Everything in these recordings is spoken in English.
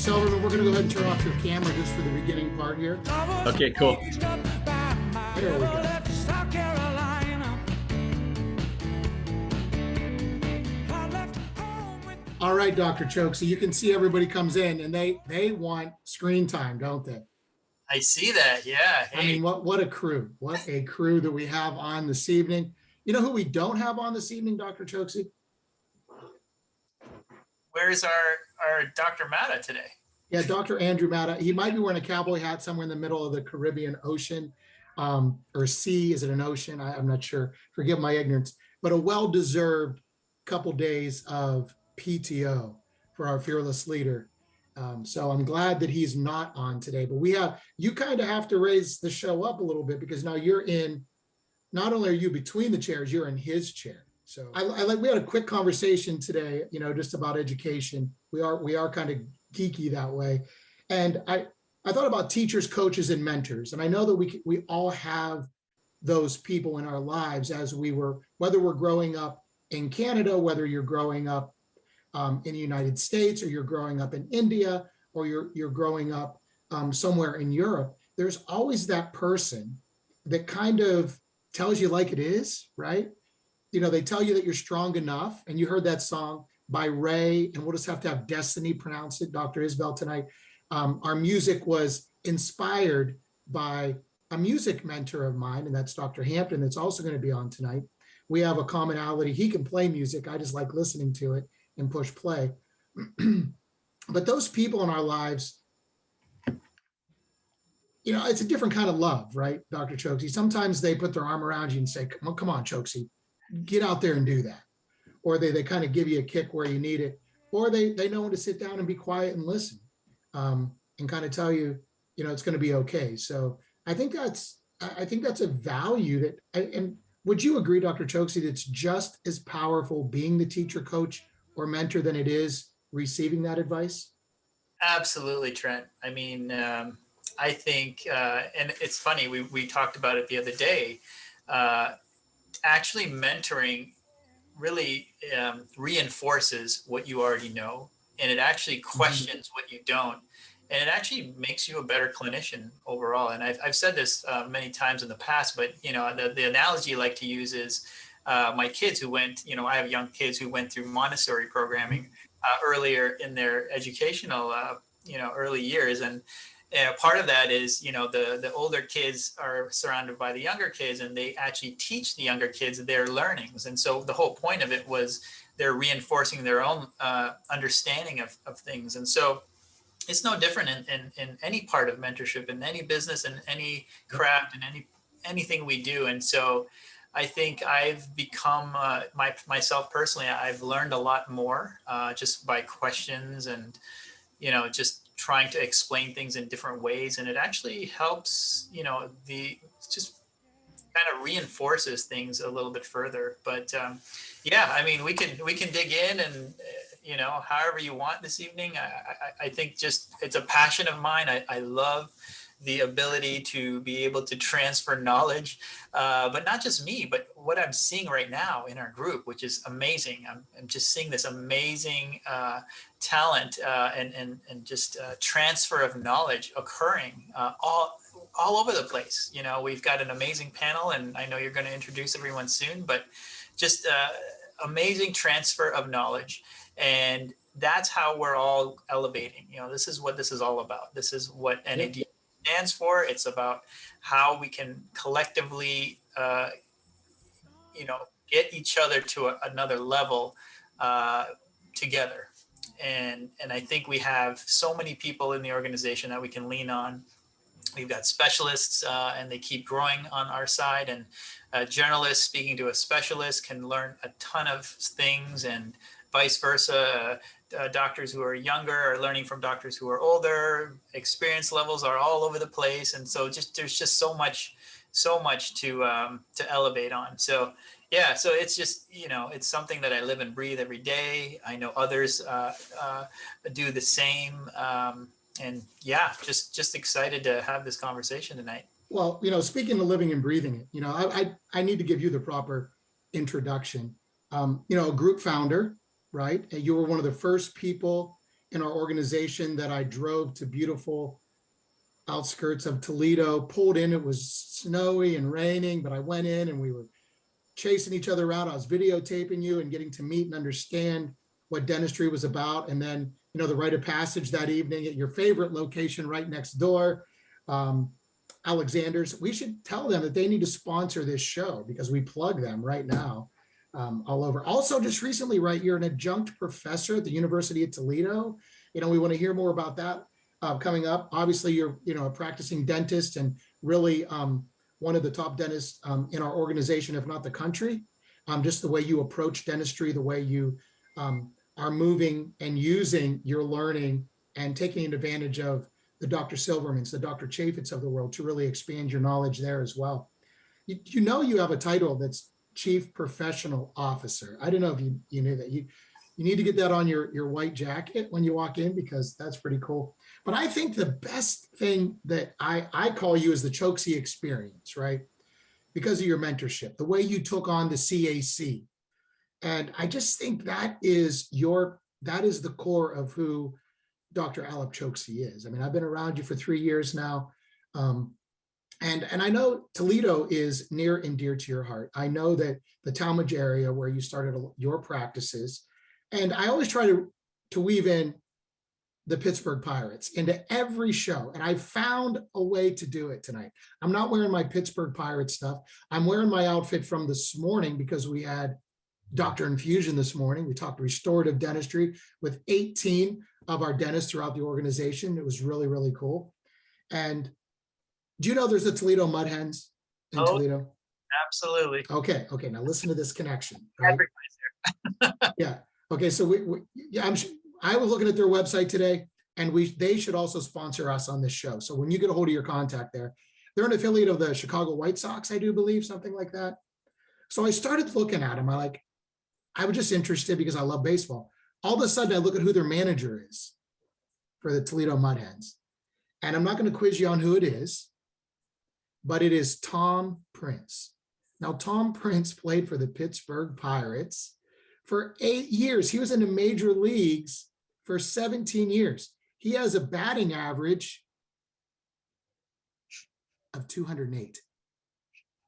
tell everyone we're going to go ahead and turn off your camera just for the beginning part here. Okay, cool. There we go. All right, Dr. Choke. So you can see everybody comes in and they want screen time, don't they? I see that. Yeah. Hey. I mean, what a crew. What a crew that we have on this evening. You know who we don't have on this evening, Dr. Chokesy? Where's our Dr. Matta today? Yeah, Dr. Andrew Matta. He might be wearing a cowboy hat somewhere in the middle of the Caribbean Ocean or sea. Is it an ocean? I'm not sure. Forgive my ignorance. But a well-deserved couple days of PTO for our fearless leader. So I'm glad that he's not on today. But you kind of have to raise the show up a little bit because now you're in, not only are you between the chairs, you're in his chair. So we had a quick conversation today, just about education. We are kind of geeky that way. And I thought about teachers, coaches, and mentors. And I know that we all have those people in our lives whether we're growing up in Canada, whether you're growing up in the United States, or you're growing up in India, or you're growing up somewhere in Europe. There's always that person that kind of tells you like it is, right? They tell you that you're strong enough, and you heard that song by Ray, and we'll just have to have Destiny pronounce it, Dr. Isbell, tonight. Our music was inspired by a music mentor of mine, and that's Dr. Hampton, that's also going to be on tonight. We have a commonality. He can play music. I just like listening to it and push play. But those people in our lives, it's a different kind of love, right, Dr. Chokesy? Sometimes they put their arm around you and say, come on, Chokesy, get out there and do that. Or they kind of give you a kick where you need it. Or they know when to sit down and be quiet and listen and kind of tell you, it's going to be okay. So I think that's a value and would you agree, Dr. Chokesy, that it's just as powerful being the teacher, coach, or mentor than it is receiving that advice? Absolutely, Trent. I mean, I think, and it's funny, we talked about it the other day, actually mentoring really reinforces what you already know, and it actually questions what you don't, and it actually makes you a better clinician overall. And I've said this many times in the past, but the analogy I like to use is my kids who went, I have young kids who went through Montessori programming earlier in their educational early years, and part of that is, the older kids are surrounded by the younger kids, and they actually teach the younger kids their learnings. And so the whole point of it was they're reinforcing their own understanding of things. And so it's no different in any part of mentorship, in any business, in any craft, in anything we do. And so I think I've become myself personally, I've learned a lot more just by questions and, just trying to explain things in different ways. And it actually helps, just kind of reinforces things a little bit further. But yeah, I mean, we can dig in and, however you want this evening. I think just it's a passion of mine. I love the ability to be able to transfer knowledge, but not just me, but what I'm seeing right now in our group, which is amazing. I'm just seeing this amazing talent and just transfer of knowledge occurring all over the place. We've got an amazing panel, and I know you're going to introduce everyone soon, but just amazing transfer of knowledge. And that's how we're all elevating. This is what this is all about. This is what NAD stands for. It's about how we can collectively, get each other to another level together. And I think we have so many people in the organization that we can lean on. We've got specialists, and they keep growing on our side. And journalists speaking to a specialist can learn a ton of things, and vice versa. Doctors who are younger are learning from doctors who are older. Experience levels are all over the place, and so there's just so much to elevate on. So yeah, so it's just it's something that I live and breathe every day. I know others do the same, and yeah, just excited to have this conversation tonight. Well, speaking of living and breathing it, I need to give you the proper introduction. A group founder, right? And you were one of the first people in our organization that I drove to beautiful outskirts of Toledo, pulled in. It was snowy and raining, but I went in and we were chasing each other around. I was videotaping you and getting to meet and understand what dentistry was about. And then, the rite of passage that evening at your favorite location right next door, Alexander's. We should tell them that they need to sponsor this show because we plug them right now all over. Also, just recently, right, you're an adjunct professor at the University of Toledo. We want to hear more about that coming up. Obviously, you're, a practicing dentist and really one of the top dentists in our organization, if not the country. Just the way you approach dentistry, the way you are moving and using your learning and taking advantage of the Dr. Silvermans, the Dr. Chaffetz of the world to really expand your knowledge there as well. You have a title that's Chief Professional Officer. I don't know if you knew that. You need to get that on your white jacket when you walk in because that's pretty cool. But I think the best thing that I call you is the Chokesy experience, right? Because of your mentorship, the way you took on the CAC. And I just think that is the core of who Dr. Alep Chokesy is. I mean, I've been around you for 3 years now. And I know Toledo is near and dear to your heart. I know that the Talmadge area where you started your practices, and I always try to weave in the Pittsburgh Pirates into every show. And I found a way to do it tonight. I'm not wearing my Pittsburgh Pirates stuff. I'm wearing my outfit from this morning because we had Dr. Infusion this morning. We talked restorative dentistry with 18 of our dentists throughout the organization. It was really, really cool. And do you know there's the Toledo Mud Hens in Toledo? Absolutely. Okay. Now listen to this connection. Right? Yeah. Okay. So I was looking at their website today, and they should also sponsor us on this show. So when you get a hold of your contact there, they're an affiliate of the Chicago White Sox, I do believe, something like that. So I started looking at them. I was just interested because I love baseball. All of a sudden, I look at who their manager is for the Toledo Mud Hens. And I'm not going to quiz you on who it is, but it is Tom Prince. Now, Tom Prince played for the Pittsburgh Pirates for 8 years. He was in the major leagues for 17 years. He has a batting average of 208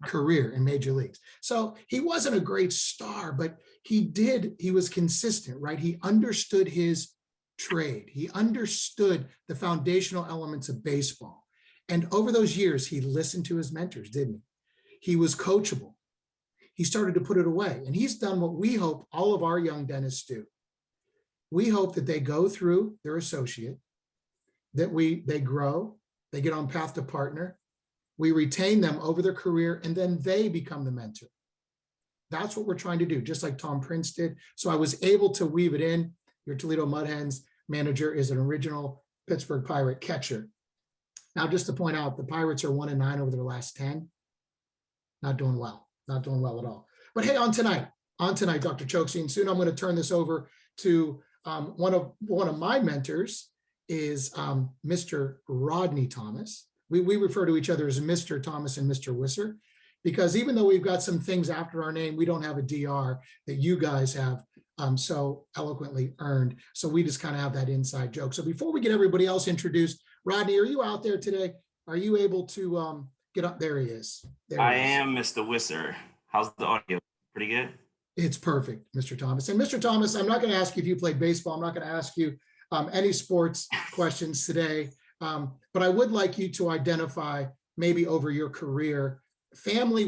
career in major leagues. So he wasn't a great star, but he was consistent, right? He understood his trade. He understood the foundational elements of baseball. And over those years, he listened to his mentors, didn't he? He was coachable. He started to put it away. And he's done what we hope all of our young dentists do. We hope that they go through their associate, that they grow, they get on path to partner, we retain them over their career, and then they become the mentor. That's what we're trying to do, just like Tom Prince did. So I was able to weave it in. Your Toledo Mud Hens manager is an original Pittsburgh Pirate catcher. Now, just to point out, the Pirates are 1-9 over their last 10. Not doing well at all. But hey, on tonight, Dr. Chokesy, and soon I'm going to turn this over to one of my mentors is Mr. Rodney Thomas. We refer to each other as Mr. Thomas and Mr. Wisser, because even though we've got some things after our name, we don't have a DR that you guys have so eloquently earned. So we just kind of have that inside joke. So before we get everybody else introduced, Rodney, are you out there today? Are you able to get up? There he is. I am, Mr. Wisser. How's the audio? Pretty good? It's perfect, Mr. Thomas. And Mr. Thomas, I'm not going to ask you if you played baseball. I'm not going to ask you any sports questions today. But I would like you to identify maybe over your career, family,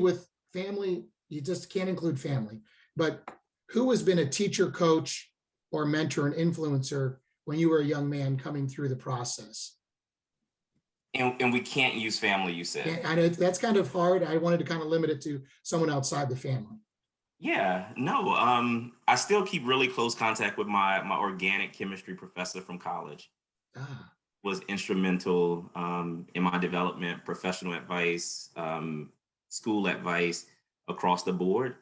you just can't include family, but who has been a teacher, coach, or mentor and influencer when you were a young man coming through the process? And we can't use family, you said. And that's kind of hard. I wanted to kind of limit it to someone outside the family. Yeah, no, I still keep really close contact with my organic chemistry professor from college. Was instrumental in my development, professional advice, school advice across the board.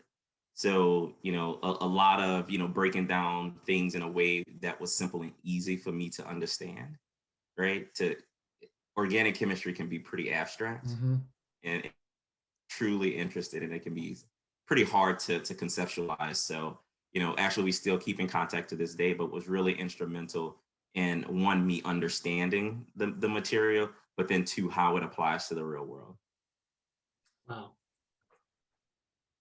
So, a lot of, breaking down things in a way that was simple and easy for me to understand, right? Organic chemistry can be pretty abstract, and truly interested, and it can be pretty hard to conceptualize. So, actually we still keep in contact to this day, but was really instrumental in one, me understanding the material, but then two, how it applies to the real world. Wow.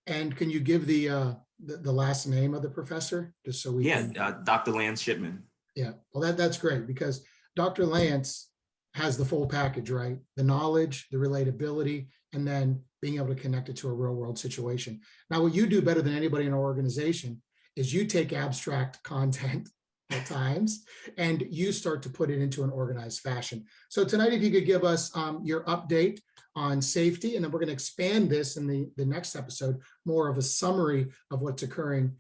And can you give the last name of the professor, just so we can? Dr. Lance Shipman. Yeah, well, that's great, because Dr. Lance has the full package, right? The knowledge, the relatability, and then being able to connect it to a real world situation. Now, what you do better than anybody in our organization is you take abstract content at times and you start to put it into an organized fashion. So tonight, if you could give us your update on safety, and then we're going to expand this in the next episode, more of a summary of what's occurring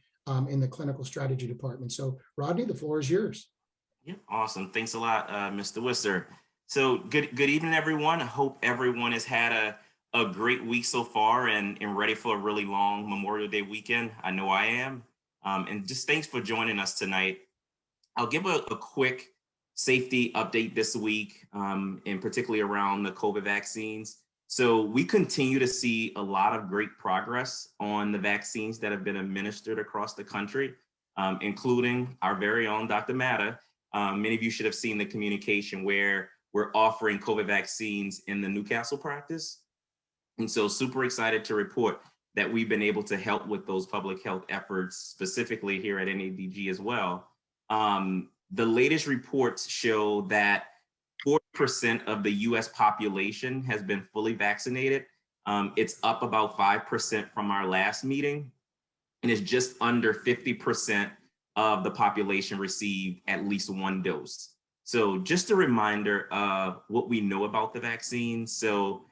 in the clinical strategy department. So Rodney, the floor is yours. Yeah, awesome. Thanks a lot, Mr. Wisser. So good evening, everyone. I hope everyone has had a great week so far and ready for a really long Memorial Day weekend. I know I am. And just thanks for joining us tonight. I'll give a quick safety update this week, and particularly around the COVID vaccines. So we continue to see a lot of great progress on the vaccines that have been administered across the country, including our very own Dr. Matta. Many of you should have seen the communication where we're offering COVID vaccines in the Newcastle practice. And so super excited to report that we've been able to help with those public health efforts, specifically here at NADG as well. The latest reports show that 40% of the US population has been fully vaccinated. It's up about 5% from our last meeting, and it's just under 50% of the population received at least one dose. So just a reminder of what we know about the vaccines. So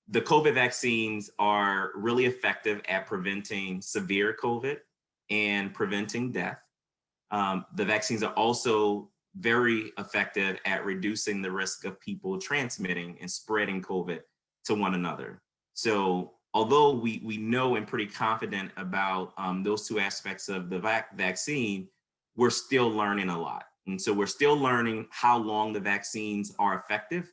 the COVID vaccines are really effective at preventing severe COVID and preventing death. The vaccines are also very effective at reducing the risk of people transmitting and spreading COVID to one another. So although we know and pretty confident about those two aspects of the vaccine, we're still learning a lot. And so we're still learning how long the vaccines are effective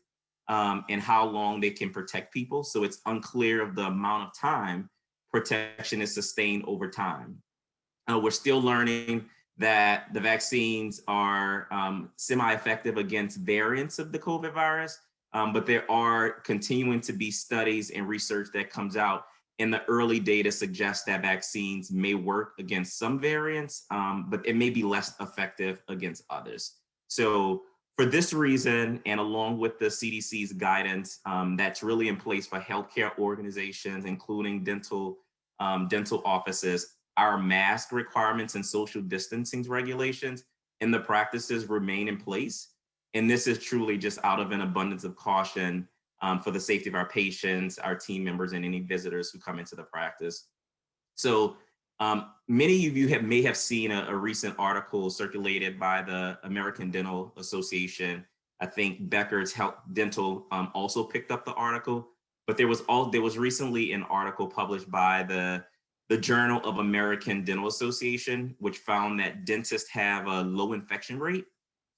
and how long they can protect people. So it's unclear of the amount of time protection is sustained over time. We're still learning that the vaccines are semi-effective against variants of the COVID virus, but there are continuing to be studies and research that comes out, and the early data suggests that vaccines may work against some variants, but it may be less effective against others. So for this reason, and along with the CDC's guidance that's really in place for healthcare organizations, including dental offices, our mask requirements and social distancing regulations and the practices remain in place. And this is truly just out of an abundance of caution for the safety of our patients, our team members, and any visitors who come into the practice. So many of you may have seen a recent article circulated by the American Dental Association. I think Becker's Health Dental also picked up the article, but there was recently an article published by the Journal of American Dental Association, which found that dentists have a low infection rate,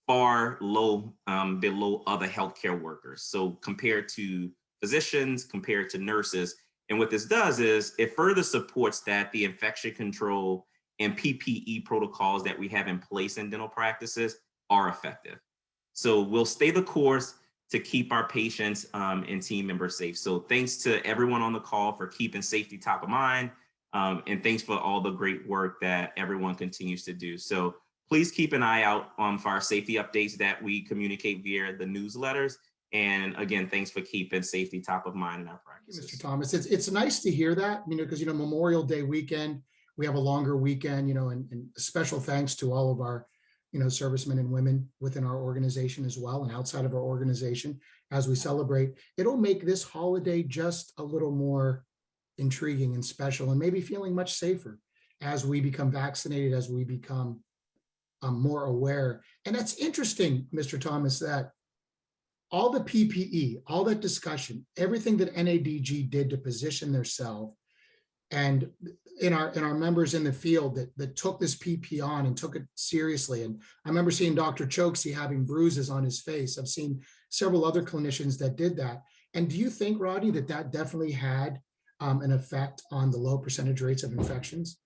far low below other healthcare workers. So compared to physicians, compared to nurses. And what this does is it further supports that the infection control and PPE protocols that we have in place in dental practices are effective. So we'll stay the course to keep our patients and team members safe. So thanks to everyone on the call for keeping safety top of mind. And thanks for all the great work that everyone continues to do. So please keep an eye out for our safety updates that we communicate via the newsletters. And again, thanks for keeping safety top of mind in our practices. Mr. Thomas, it's nice to hear that, because, Memorial Day weekend, we have a longer weekend, and special thanks to all of our, servicemen and women within our organization as well, and outside of our organization as we celebrate. It'll make this holiday just a little more intriguing and special, and maybe feeling much safer as we become vaccinated, as we become more aware. And that's interesting, Mr. Thomas, that all the PPE, all that discussion, everything that NADG did to position themselves, and in our members in the field that took this PPE on and took it seriously. And I remember seeing Dr. Chokesy having bruises on his face. I've seen several other clinicians that did that. And do you think, Rodney, that definitely had an effect on the low percentage rates of infections?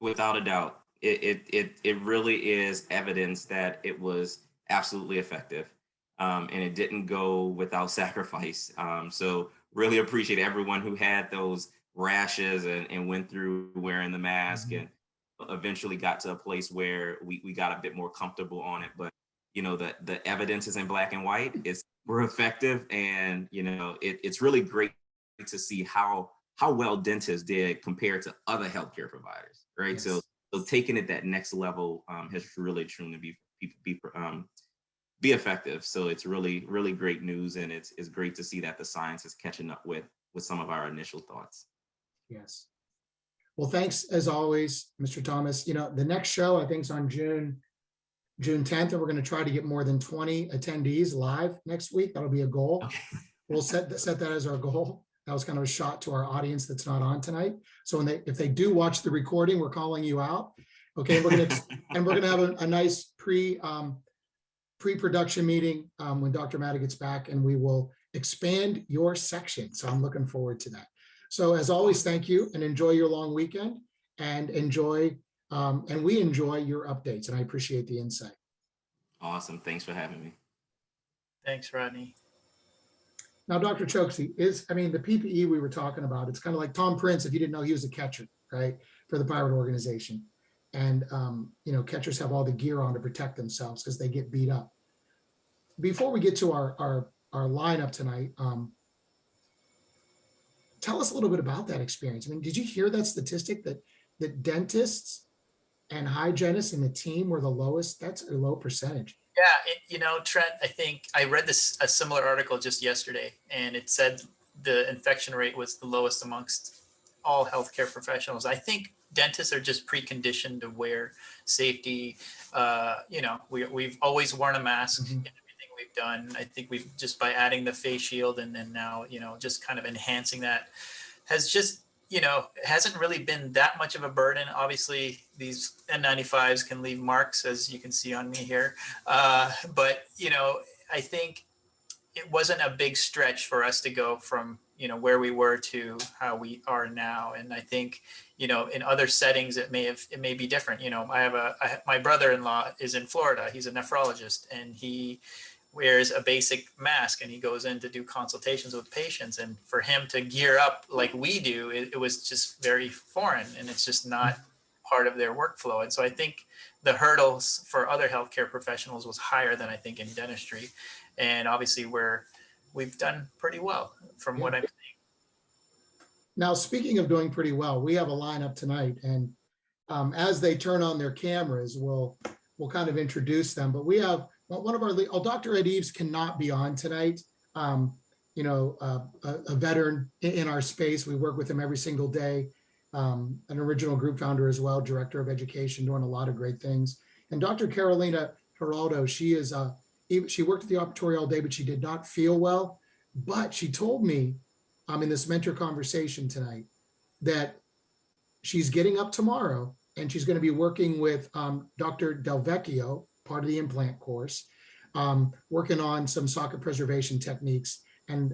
Without a doubt, it really is evidence that it was absolutely effective. And it didn't go without sacrifice. So really appreciate everyone who had those rashes and went through wearing the mask and eventually got to a place where we got a bit more comfortable on it. But, the evidence is in black and white. It's super effective. And, it's really great to see how well dentists did compared to other healthcare providers, right? Yes. So taking it that next level has really truly be effective. So it's really, really great news, and it's great to see that the science is catching up with some of our initial thoughts. Yes. Well, thanks as always, Mr. Thomas. The next show I think is on June 10th, and we're going to try to get more than 20 attendees live next week. That'll be a goal. Okay. We'll set that as our goal. That was kind of a shot to our audience that's not on tonight. So if they do watch the recording, we're calling you out. Okay, we're gonna have a nice pre-production meeting when Dr. Matta gets back, and we will expand your section. So I'm looking forward to that. So as always, thank you, and enjoy your long weekend, and we enjoy your updates, and I appreciate the insight. Awesome. Thanks for having me. Thanks, Rodney. Now, Dr. Choksi, the PPE we were talking about, it's kind of like Tom Prince, if you didn't know he was a catcher, right, for the Pirate organization. And, catchers have all the gear on to protect themselves because they get beat up. Before we get to our lineup tonight, tell us a little bit about that experience. Did you hear that statistic that dentists and hygienists in the team were the lowest? That's a low percentage. Yeah, Trent, I think I read a similar article just yesterday, and it said the infection rate was the lowest amongst all healthcare professionals. I think dentists are just preconditioned to wear safety. We've always worn a mask in everything we've done. I think we've just by adding the face shield and then now, just kind of enhancing that has just, hasn't really been that much of a burden. Obviously, these N95s can leave marks, as you can see on me here. But, I think it wasn't a big stretch for us to go from, where we were to how we are now. And I think, in other settings, it may be different. My brother-in-law is in Florida. He's a nephrologist, and he wears a basic mask, and he goes in to do consultations with patients. And for him to gear up like we do, it was just very foreign, and it's just not part of their workflow. And so I think the hurdles for other healthcare professionals was higher than I think in dentistry. And obviously we've done pretty well from what I'm seeing. Now, speaking of doing pretty well, we have a lineup tonight, and as they turn on their cameras, we'll kind of introduce them. But we have one of our Dr. Ed Eves cannot be on tonight. A veteran in our space. We work with him every single day. An original group founder as well, director of education, doing a lot of great things. And Dr. Carolina Geraldo, she worked at the operatory all day, but she did not feel well. But she told me in this mentor conversation tonight that she's getting up tomorrow and she's going to be working with Dr. Del Vecchio, part of the implant course, working on some socket preservation techniques and,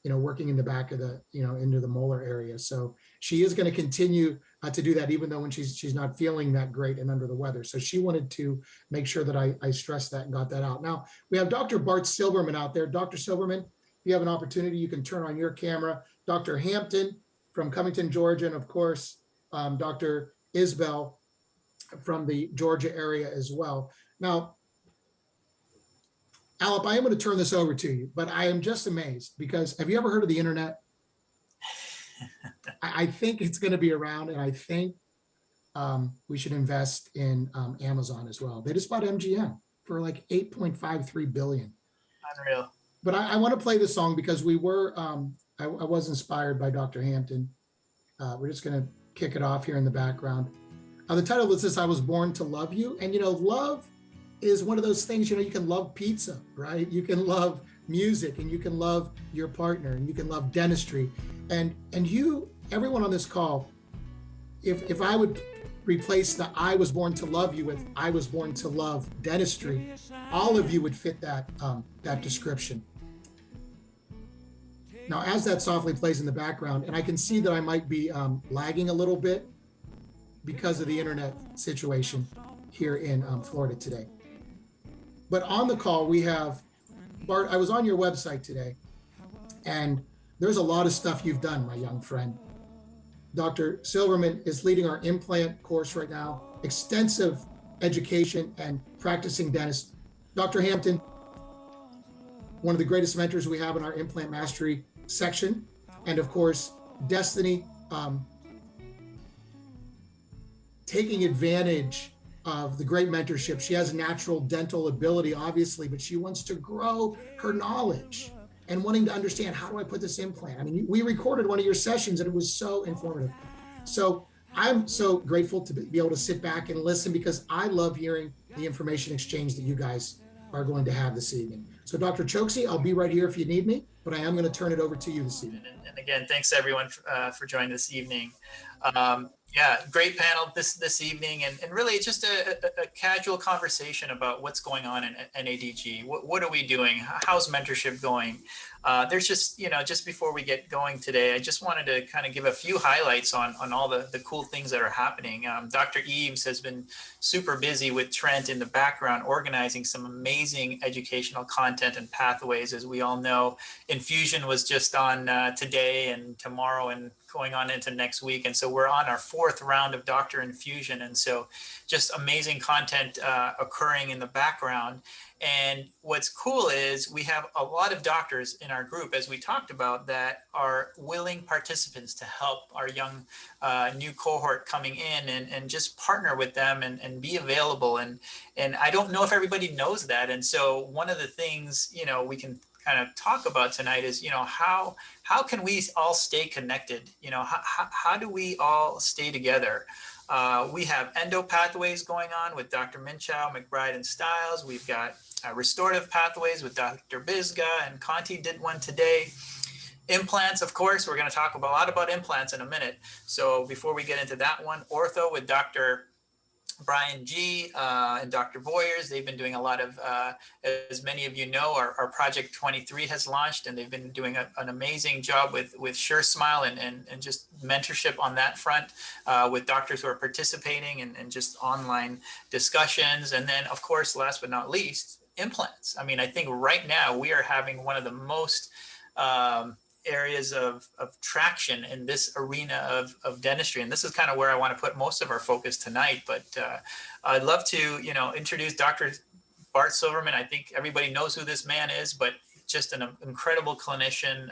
working in the back of the, into the molar area. So she is going to continue to do that, even though when she's not feeling that great and under the weather. So she wanted to make sure that I stressed that and got that out. Now we have Dr. Bart Silverman out there. Dr. Silverman, if you have an opportunity, you can turn on your camera. Dr. Hampton from Covington, Georgia, and of course, Dr. Isbell from the Georgia area as well. Now, Alep, I am going to turn this over to you, but I am just amazed because have you ever heard of the internet? I think it's going to be around, and I think we should invest in Amazon as well. They just bought MGM for like $8.53 billion. Unreal. But I want to play this song because we were, I was inspired by Dr. Hampton. We're just going to kick it off here in the background. The title is this, I Was Born to Love You. And, love is one of those things, you can love pizza, right? You can love music, and you can love your partner, and you can love dentistry. And everyone on this call, if I would replace the I was born to love you with I was born to love dentistry, all of you would fit that description. Now, as that softly plays in the background, and I can see that I might be lagging a little bit because of the internet situation here in Florida today. But on the call, we have Bart. I was on your website today, and there's a lot of stuff you've done, my young friend. Dr. Silverman is leading our implant course right now, extensive education and practicing dentist. Dr. Hampton, one of the greatest mentors we have in our Implant Mastery section. And of course, Destiny, taking advantage of the great mentorship. She has natural dental ability, obviously, but she wants to grow her knowledge and wanting to understand, how do I put this implant? I mean, we recorded one of your sessions and it was so informative. So I'm so grateful to be able to sit back and listen, because I love hearing the information exchange that you guys are going to have this evening. So Dr. Choksi, I'll be right here if you need me, but I am going to turn it over to you this evening. And again, thanks everyone for joining this evening. Yeah, great panel this evening, and really just a casual conversation about what's going on in NADG. What are we doing? How's mentorship going? There's just, just before we get going today, I just wanted to kind of give a few highlights on all the cool things that are happening. Dr. Eves has been super busy with Trent in the background, organizing some amazing educational content and pathways. As we all know, Infusion was just on today and tomorrow and going on into next week. And so we're on our 4th round of Doctor Infusion. And so just amazing content occurring in the background. And what's cool is we have a lot of doctors in our group, as we talked about, that are willing participants to help our young new cohort coming in, and just partner with them and be available. And I don't know if everybody knows that. And so one of the things, we can kind of talk about tonight is, how can we all stay connected? How do we all stay together? We have endo pathways going on with Dr. Minchow, McBride, and Stiles. We've got restorative pathways with Dr. Bizga, and Conti did one today. Implants, of course, we're going to talk a lot about implants in a minute. So before we get into that one, ortho with Dr. Brian G. And Dr. Voyers, they've been doing a lot of, as many of you know, our Project 23 has launched, and they've been doing an amazing job with Sure Smile and just mentorship on that front with doctors who are participating and just online discussions. And then, of course, last but not least, implants. I mean, I think right now we are having one of the most areas of traction in this arena of dentistry. And this is kind of where I want to put most of our focus tonight. But I'd love to, introduce Dr. Bart Silverman. I think everybody knows who this man is, but just an incredible clinician,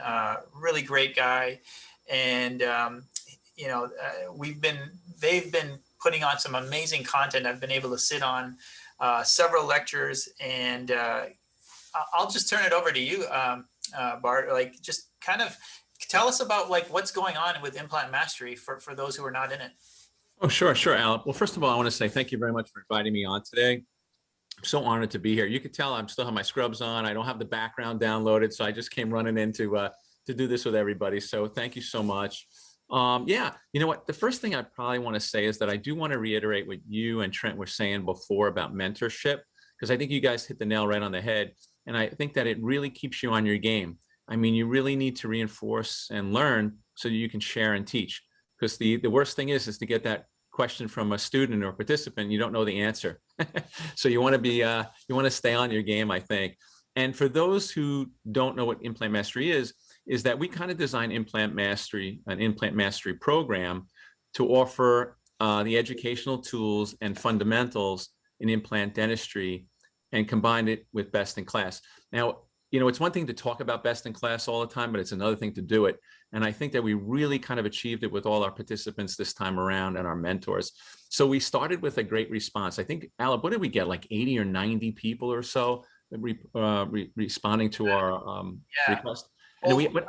really great guy. And, they've been putting on some amazing content. I've been able to sit on several lectures, and I'll just turn it over to you, Bart. Just kind of tell us about what's going on with Implant Mastery for those who are not in it. Oh, sure, Alan. Well, first of all, I want to say thank you very much for inviting me on today. I'm so honored to be here. You can tell I'm still have my scrubs on. I don't have the background downloaded, so I just came running in to do this with everybody. So thank you so much. Yeah, you know what? The first thing I probably want to say is that I do want to reiterate what you and Trent were saying before about mentorship, because I think you guys hit the nail right on the head. And I think that it really keeps you on your game. I mean, you really need to reinforce and learn so that you can share and teach. Because the worst thing is to get that question from a student or participant, you don't know the answer. So you want to be, you want to stay on your game, I think. And for those who don't know what Implant Mastery is that we kind of design Implant Mastery, an Implant Mastery program, to offer the educational tools and fundamentals in implant dentistry and combine it with best in class. Now, it's one thing to talk about best in class all the time, but it's another thing to do it. And I think that we really kind of achieved it with all our participants this time around and our mentors. So we started with a great response. I think, Ala, what did we get? Like 80 or 90 people or so responding to our request. And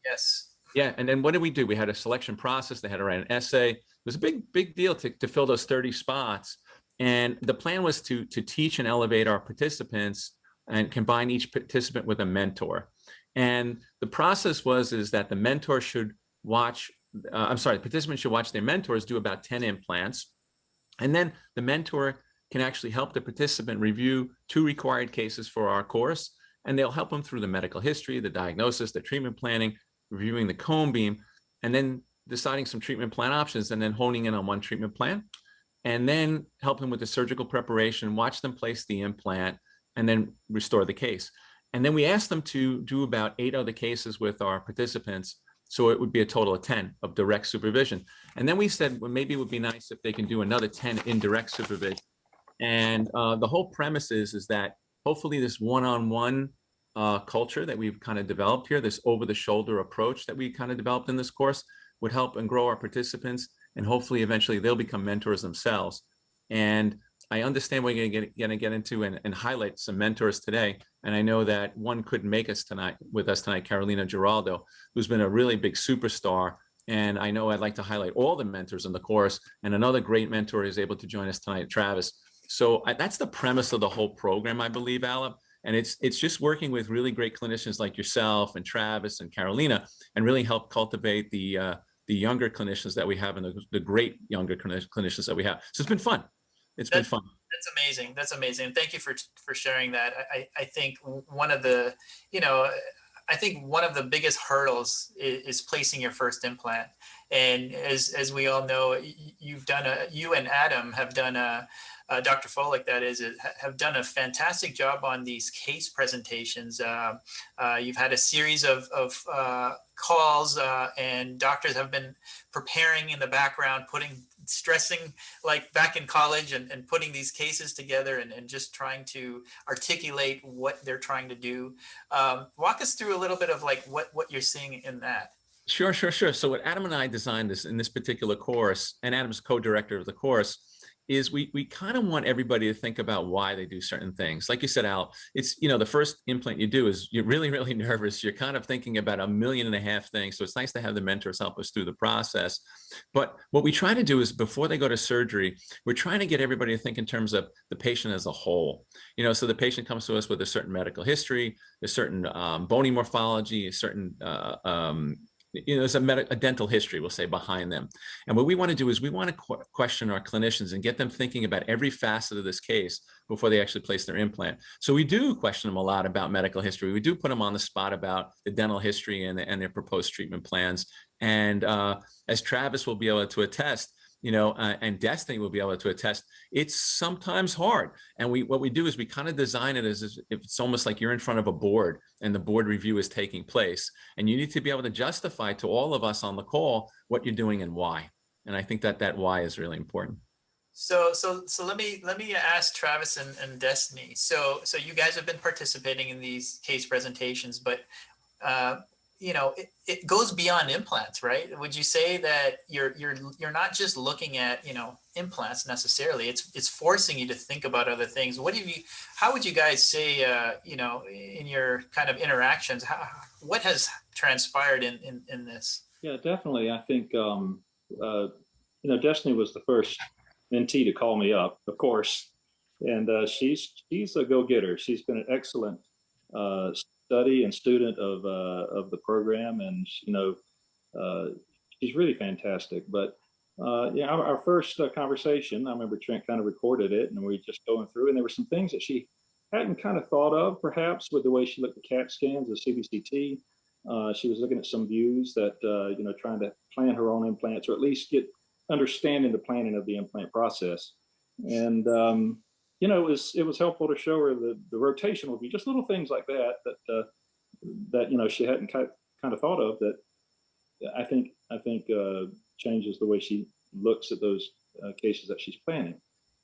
Yes. Yeah. And then what did we do? We had a selection process. They had to write an essay. It was a big deal to fill those 30 spots. And the plan was to teach and elevate our participants and combine each participant with a mentor. And the process is that the mentor should watch, the participants should watch their mentors do about 10 implants. And then the mentor can actually help the participant review 2 required cases for our course. And they'll help them through the medical history, the diagnosis, the treatment planning, reviewing the cone beam, and then deciding some treatment plan options, and then honing in on one treatment plan. And then help them with the surgical preparation, watch them place the implant, and then restore the case. And then we asked them to do about 8 other cases with our participants. So it would be a total of 10 of direct supervision. And then we said, well, maybe it would be nice if they can do another 10 indirect supervision. And the whole premise is that hopefully this one-on-one culture that we've kind of developed here, this over-the-shoulder approach that we kind of developed in this course, would help and grow our participants, and hopefully eventually they'll become mentors themselves. And I understand we're going to get into and highlight some mentors today. And I know that one couldn't make us tonight with us tonight, Carolina Giraldo, who's been a really big superstar. And I know I'd like to highlight all the mentors in the course. And another great mentor is able to join us tonight, Travis. So that's the premise of the whole program, I believe, Ala. And it's just working with really great clinicians like yourself and Travis and Carolina, and really help cultivate the younger clinicians that we have and the great younger clinicians that we have. So it's been fun. It's been fun. That's amazing. That's amazing. Thank you for sharing that. I think one of the, I think one of the biggest hurdles is placing your first implant. And as we all know, you and Adam have done Dr. Folick, that is, have done a fantastic job on these case presentations. You've had a series of calls, and doctors have been preparing in the background, stressing like back in college, and putting these cases together and just trying to articulate what they're trying to do. Walk us through a little bit of like what you're seeing in that. Sure. So what Adam and I designed in this particular course, and Adam's co-director of the course, is we kind of want everybody to think about why they do certain things. Like you said, Al, it's, the first implant you do is you're really, really nervous. You're kind of thinking about 1.5 million things. So it's nice to have the mentors help us through the process. But what we try to do is before they go to surgery, we're trying to get everybody to think in terms of the patient as a whole. So the patient comes to us with a certain medical history, a certain bony morphology, a certain there's a dental history, we'll say, behind them. And what we want to do is we want to question our clinicians and get them thinking about every facet of this case before they actually place their implant. So we do question them a lot about medical history. We do put them on the spot about the dental history and their proposed treatment plans. And as Travis will be able to attest, and Destiny will be able to attest, it's sometimes hard. And what we do is we kind of design it as if it's almost like you're in front of a board and the board review is taking place. And you need to be able to justify to all of us on the call what you're doing and why. And I think that why is really important. So let me ask Travis and Destiny. So you guys have been participating in these case presentations, but it goes beyond implants, right? Would you say that you're not just looking at implants necessarily? It's forcing you to think about other things. How would you guys say in your kind of interactions, what has transpired in this? Yeah, definitely. I think Destiny was the first mentee to call me up, of course, and she's a go-getter. She's been an excellent study and student of the program, and she's really fantastic. But our first conversation, I remember Trent kind of recorded it, and we were just going through, and there were some things that she hadn't kind of thought of, perhaps, with the way she looked at CAT scans, the CBCT. She was looking at some views that trying to plan her own implants, or at least get understanding the planning of the implant process. And it was helpful to show her the rotational view, just little things like that she hadn't kind of thought of, that I think changes the way she looks at those cases that she's planning.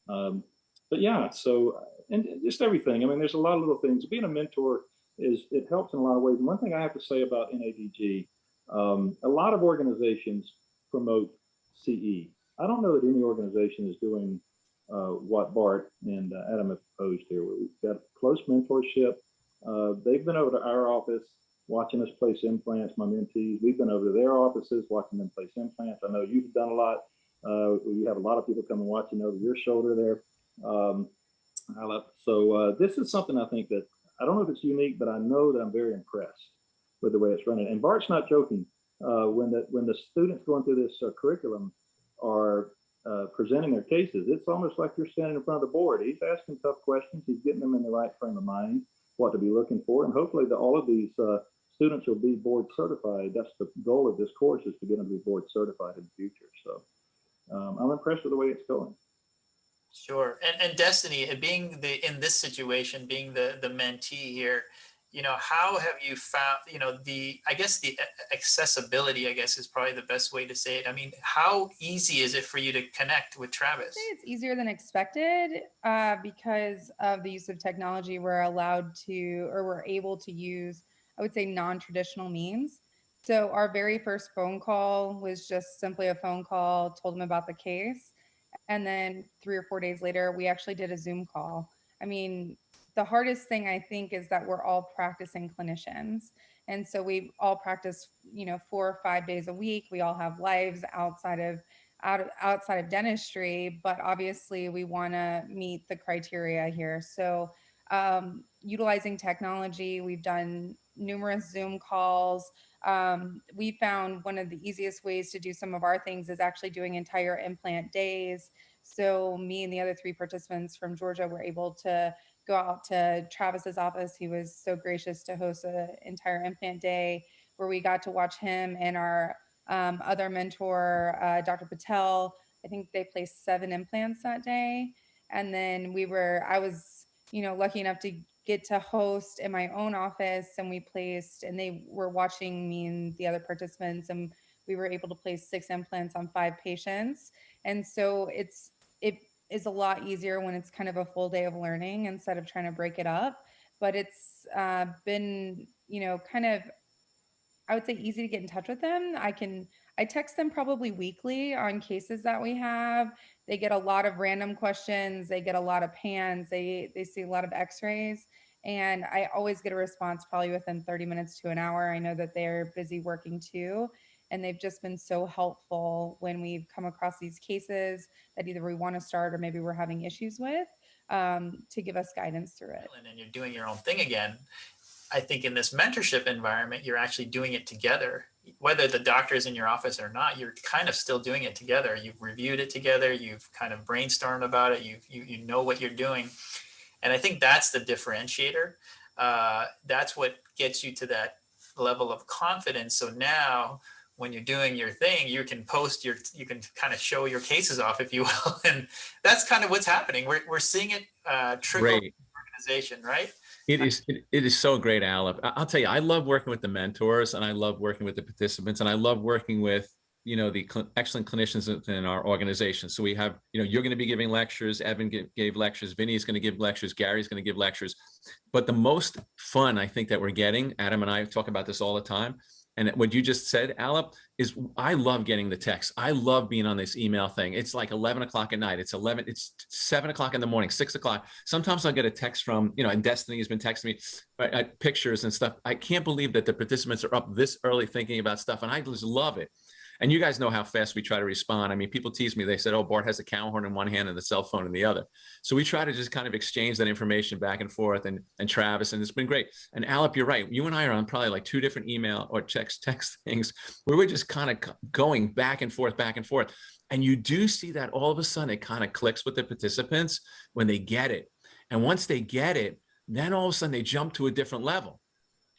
But yeah, so, and just everything. I mean, there's a lot of little things. Being a mentor it helps in a lot of ways. And one thing I have to say about NADG, a lot of organizations promote CE. I don't know that any organization is doing what Bart and Adam have proposed here. We've got close mentorship. They've been over to our office watching us place implants, my mentees. We've been over to their offices watching them place implants. I know you've done a lot. You have a lot of people coming watching over your shoulder there. So this is something I think that, I don't know if it's unique, but I know that I'm very impressed with the way it's running. And Bart's not joking. When the students going through this curriculum are presenting their cases, it's almost like you're standing in front of the board. He's asking tough questions. He's getting them in the right frame of mind, what to be looking for. And hopefully all of these students will be board certified. That's the goal of this course, is to get them to be board certified in the future. So I'm impressed with the way it's going. Sure. And Destiny, being in this situation, being the mentee here, how have you found, I guess the accessibility, I guess is probably the best way to say it. I mean, how easy is it for you to connect with Travis? Say it's easier than expected because of the use of technology. We're allowed to, or we're able to use, I would say, non-traditional means. So our very first phone call was just simply a phone call, told him about the case. And then 3 or 4 days later, we actually did a Zoom call. I mean, the hardest thing I think is that we're all practicing clinicians. And so we all practice, 4 or 5 days a week. We all have lives outside of dentistry, but obviously we want to meet the criteria here. So utilizing technology, we've done numerous Zoom calls. We found one of the easiest ways to do some of our things is actually doing entire implant days. So me and the other 3 participants from Georgia were able to go out to Travis's office. He was so gracious to host an entire implant day where we got to watch him and our other mentor, Dr. Patel. I think they placed 7 implants that day. And then I was, lucky enough to get to host in my own office, and and they were watching me and the other participants, and we were able to place 6 implants on 5 patients. And so it is a lot easier when it's kind of a full day of learning instead of trying to break it up. But it's been, kind of, I would say, easy to get in touch with them. I text them probably weekly on cases that we have. They get a lot of random questions. They get a lot of pans. They see a lot of x-rays. And I always get a response probably within 30 minutes to an hour. I know that they're busy working too. And they've just been so helpful when we've come across these cases that either we want to start or maybe we're having issues with, to give us guidance through it. And you're doing your own thing again. I think in this mentorship environment, you're actually doing it together. Whether the doctor is in your office or not, you're kind of still doing it together. You've reviewed it together. You've kind of brainstormed about it. You know what you're doing. And I think that's the differentiator. That's what gets you to that level of confidence. So now when you're doing your thing, you can kind of show your cases off, if you will. And that's kind of what's happening. We're seeing it trickle in the organization, right? It is so great, Alep. I'll tell you, I love working with the mentors, and I love working with the participants, and I love working with, the excellent clinicians in our organization. So we have, you're going to be giving lectures. Evan gave lectures. Vinny is going to give lectures. Gary's going to give lectures. But the most fun I think that we're getting, Adam and I talk about this all the time, and what you just said, Alep, is I love getting the text. I love being on this email thing. It's like 11 o'clock at night. It's 7 o'clock in the morning, 6 o'clock. Sometimes I'll get a text from, and Destiny has been texting me pictures and stuff. I can't believe that the participants are up this early thinking about stuff, and I just love it. And you guys know how fast we try to respond. I mean, people tease me. They said, oh, Bart has a cow horn in one hand and the cell phone in the other. So we try to just kind of exchange that information back and forth, and Travis, and it's been great. And Alep, you're right. You and I are on probably like 2 different email or text things where we're just kind of going back and forth. And you do see that all of a sudden it kind of clicks with the participants when they get it. And once they get it, then all of a sudden they jump to a different level.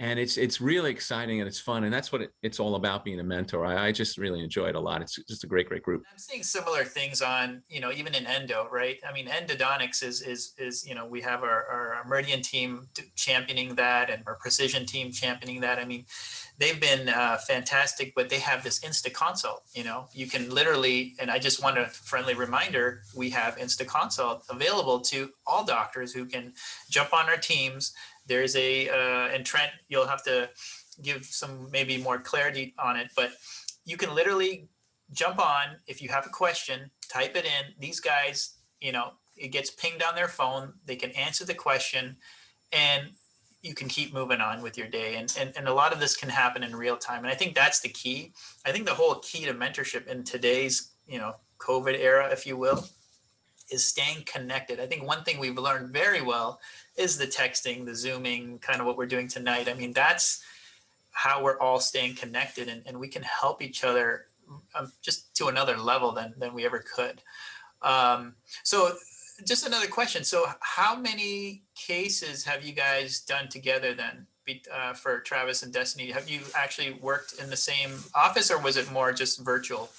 And it's really exciting and it's fun. And that's what it's all about, being a mentor. I just really enjoy it a lot. It's just a great group. I'm seeing similar things on, even in endo, right? I mean, endodontics is we have our Meridian team championing that, and our Precision team championing that. I mean, they've been fantastic, but they have this Insta Consult. You can literally, and I just want a friendly reminder, we have Insta Consult available to all doctors who can jump on our teams. There's and Trent, you'll have to give some maybe more clarity on it, but you can literally jump on. If you have a question, type it in. These guys, it gets pinged on their phone. They can answer the question, and you can keep moving on with your day. And a lot of this can happen in real time. And I think that's the key. I think the whole key to mentorship in today's, COVID era, if you will, is staying connected. I think one thing we've learned very well is the texting, the Zooming, kind of what we're doing tonight. I mean, that's how we're all staying connected, and we can help each other just to another level than we ever could. So just another question. So how many cases have you guys done together then for Travis and Destiny? Have you actually worked in the same office, or was it more just virtual?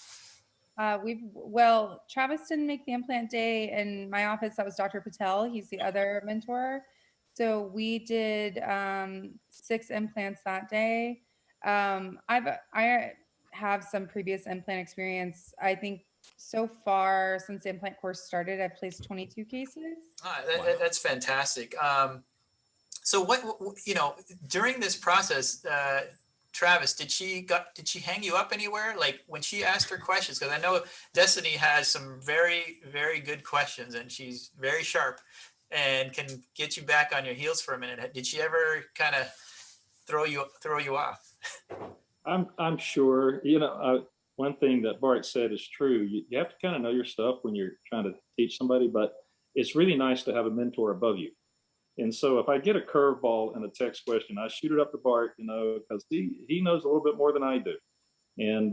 Well, Travis didn't make the implant day in my office. That was Dr. Patel. He's the other mentor. So we did 6 implants that day. I have some previous implant experience. I think so far since the implant course started, I've placed 22 cases. That's fantastic. So what, you know, during this process, Travis, did she hang you up anywhere? Like when she asked her questions, because I know Destiny has some very, very good questions and she's very sharp and can get you back on your heels for a minute. Did she ever kind of throw you off? I'm sure, you know, one thing that Bart said is true. You have to kind of know your stuff when you're trying to teach somebody, but it's really nice to have a mentor above you. And so if I get a curveball in a text question, I shoot it up to Bart, you know, because he knows a little bit more than I do. And,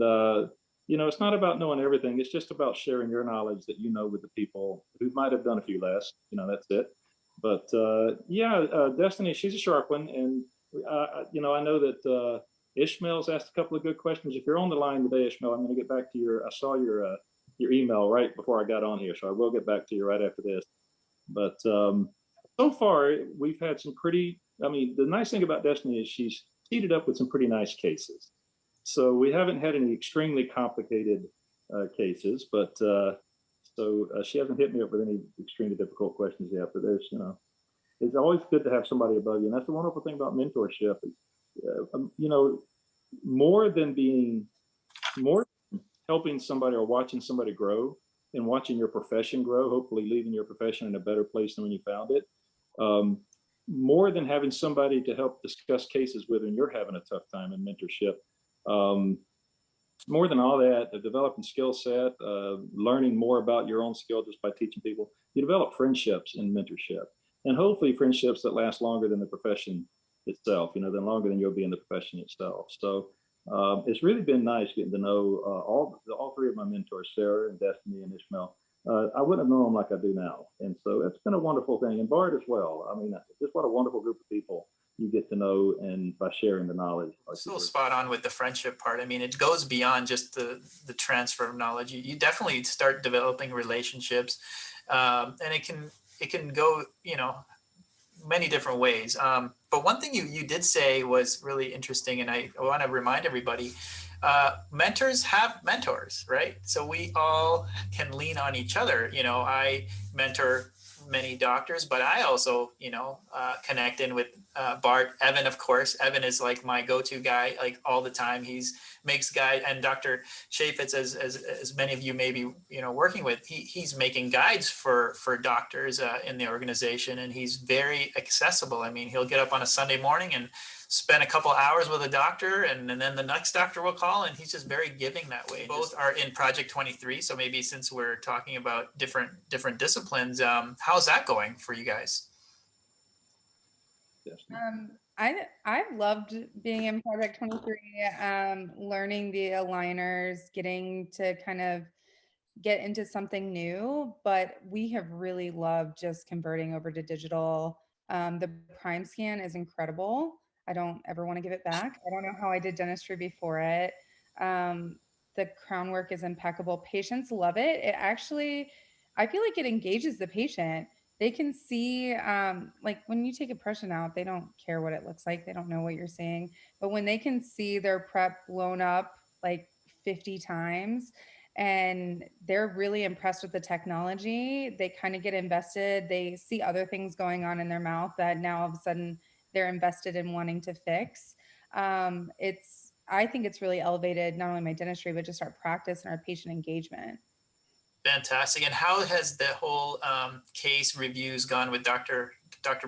you know, it's not about knowing everything. It's just about sharing your knowledge that you know with the people who might have done a few less, you know, that's it. But Destiny, she's a sharp one. And, you know, I know that Ishmael's asked a couple of good questions. If you're on the line today, Ishmael, I'm going to get back to I saw your email right before I got on here. So I will get back to you right after this. But so far, we've had some pretty, I mean, the nice thing about Destiny is she's teed up with some pretty nice cases. So we haven't had any extremely complicated cases, but she hasn't hit me up with any extremely difficult questions yet. But there's, you know, it's always good to have somebody above you. And that's the wonderful thing about mentorship is, you know, more than helping somebody or watching somebody grow and watching your profession grow, hopefully leaving your profession in a better place than when you found it. More than having somebody to help discuss cases with when you're having a tough time in mentorship. More than all that, the developing skill set, learning more about your own skill just by teaching people, you develop friendships in mentorship, and hopefully friendships that last longer than the profession itself, you know, longer than you'll be in the profession itself. So it's really been nice getting to know all 3 of my mentors, Sarah and Destiny and Ishmael. I wouldn't have known them like I do now. And so it's been a wonderful thing. And Bart as well. I mean, just what a wonderful group of people you get to know, and by sharing the knowledge. Still spot on with the friendship part. I mean, it goes beyond just the transfer of knowledge. You definitely start developing relationships, and it can go, you know, many different ways. But one thing you did say was really interesting, and I want to remind everybody, mentors have mentors, right? So we all can lean on each other. You know, I mentor many doctors, but I also, you know, connect in with Bart, Evan, of course. Evan is like my go-to guy, like all the time. He's makes guide, and Dr. Chaffetz, as many of you may be, you know, working with, he's making guides for doctors in the organization, and he's very accessible. I mean, he'll get up on a Sunday morning and spend a couple hours with a doctor, and then the next doctor will call, and he's just very giving that way. Both are in Project 23, so maybe since we're talking about different disciplines, how's that going for you guys? I've loved being in Project 23, learning the aligners, getting to kind of get into something new, but we have really loved just converting over to digital. The Prime Scan is incredible. I don't ever want to give it back. I don't know how I did dentistry before it. The crown work is impeccable. Patients love it. It actually, I feel like it engages the patient. They can see, like when you take impression out, they don't care what it looks like. They don't know what you're seeing. But when they can see their prep blown up like 50 times, and they're really impressed with the technology, they kind of get invested. They see other things going on in their mouth that now all of a sudden they're invested in wanting to fix. I think it's really elevated not only my dentistry, but just our practice and our patient engagement. Fantastic. And how has the whole case reviews gone with Dr.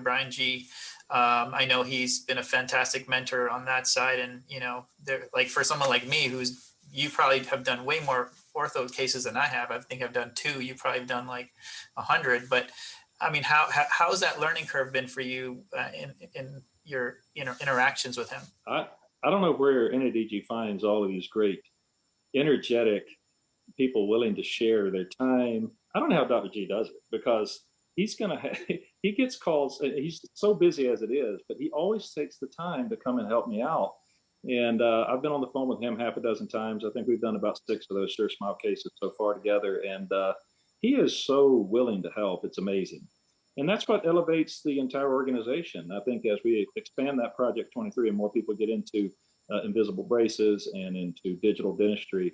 Brian G? I know he's been a fantastic mentor on that side, and you know, like for someone like me, you probably have done way more ortho cases than I have. I think I've done 2. You probably have done like 100. But I mean, how's that learning curve been for you in your interactions with him? I don't know where NADG finds all of these great, energetic people willing to share their time. I don't know how Dr. G does it, because he gets calls. He's so busy as it is, but he always takes the time to come and help me out. And I've been on the phone with him half a dozen times. I think we've done about 6 of those Sure Smile cases so far together. And he is so willing to help. It's amazing. And that's what elevates the entire organization. I think as we expand that Project 23 and more people get into invisible braces and into digital dentistry,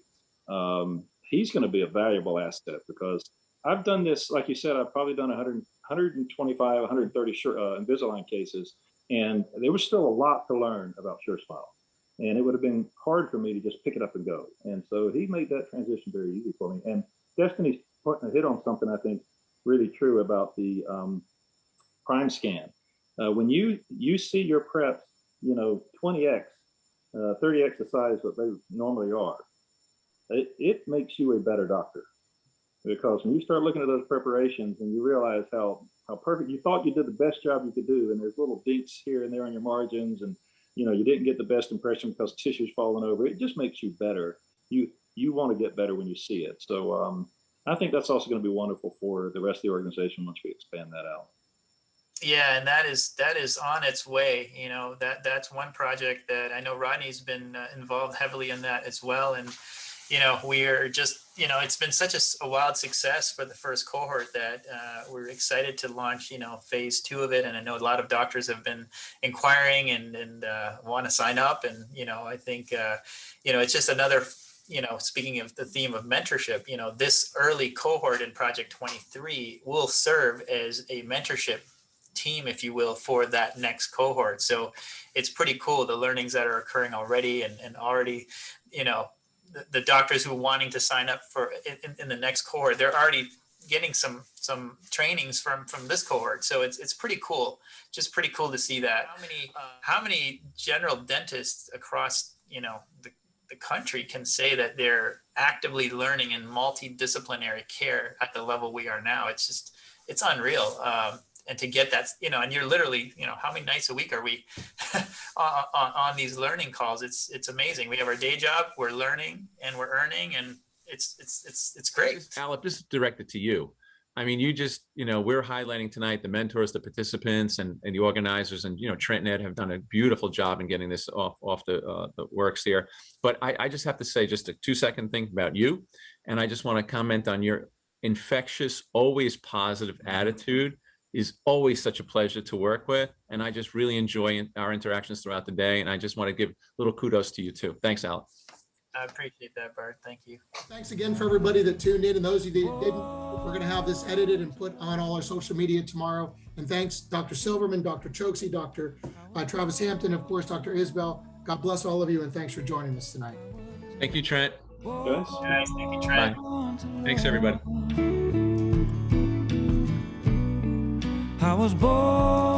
he's going to be a valuable asset, because I've done this, like you said, I've probably done 125, 130 Invisalign cases, and there was still a lot to learn about Sure Smile. And it would have been hard for me to just pick it up and go. And so he made that transition very easy for me. And Destiny's hit on something I think really true about the prime scan. When you see your preps, 20x, 30x the size that they normally are, it makes you a better doctor. Because when you start looking at those preparations and you realize how perfect, you thought you did the best job you could do, and there's little dinks here and there on your margins, and you didn't get the best impression because tissue's falling over. It just makes you better. You want to get better when you see it. So I think that's also going to be wonderful for the rest of the organization once we expand that out. Yeah, and that is on its way. That's one project that I know Rodney's been involved heavily in that as well. And we are just, it's been such a wild success for the first cohort that we're excited to launch, phase 2 of it. And I know a lot of doctors have been inquiring and want to sign up. And, I think, it's just another, speaking of the theme of mentorship, this early cohort in Project 23 will serve as a mentorship team, if you will, for that next cohort. So it's pretty cool, the learnings that are occurring already, and already, the doctors who are wanting to sign up for in the next cohort, they're already getting some trainings from this cohort. So it's pretty cool, just pretty cool to see that. How many general dentists across the country can say that they're actively learning in multidisciplinary care at the level we are now? It's unreal. And to get that, and you're literally, how many nights a week are we on these learning calls? It's amazing. We have our day job, we're learning and we're earning, and it's great. Alec, this is directed to you. I mean, you just, we're highlighting tonight the mentors, the participants, and the organizers, and Trent and Ed have done a beautiful job in getting this off the works here. But I just have to say just a 2-second thing about you, and I just want to comment on your infectious, always positive attitude. Is always such a pleasure to work with, and I just really enjoy our interactions throughout the day, and I just want to give little kudos to you too. Thanks, Alec. I appreciate that, Bart. Thank you. Thanks again for everybody that tuned in, and those of you that didn't, we're going to have this edited and put on all our social media tomorrow. And thanks, Dr. Silverman, Dr. Chokesy, Dr. Travis Hampton, of course, Dr. Isbell. God bless all of you, and thanks for joining us tonight. Thank you, Trent. Yes. Guys, thank you, Trent. Bye. Thanks, everybody. I was born